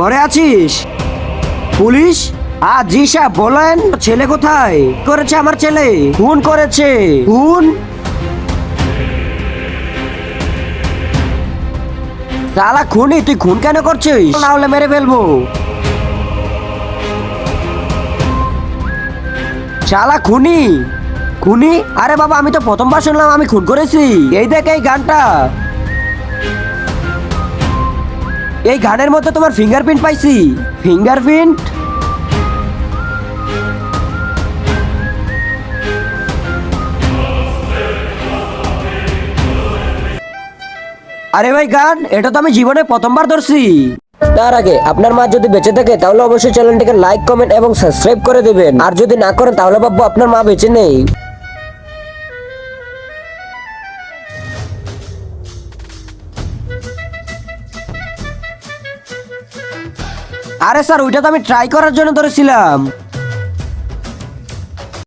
ঘরে আছিস? পুলিশ? জি সাহেব বলেন। ছেলে কোথায়? করেছে আমার ছেলে, খুন করেছে। খুন? শালা খুনি, তুই খুন কেন করছিস? না হলে মেরে ফেলবো। শালা খুনি। খুনি? আরে বাবা, আমি তো প্রথমবার শুনলাম আমি খুন করেছি। এই দেখ এই গানটা, এই গানের মধ্যে তোমার ফিঙ্গারপ্রিন্ট পাইছি। ফিঙ্গারপ্রিন্ট? আরে ভাই গান, এটা তো আমি জীবনে প্রথমবার ধরছি। তার আগে আপনার মা যদি বেঁচে থাকে তাহলে অবশ্যই চ্যানেলটিকে লাইক, কমেন্ট এবং সাবস্ক্রাইব করে দেবেন। আর যদি না করেন তাহলে ভাববো আপনার মা বেঁচে নেই। আরে স্যার, ওইটা তো আমি ট্রাই করার জন্য ধরেছিলাম।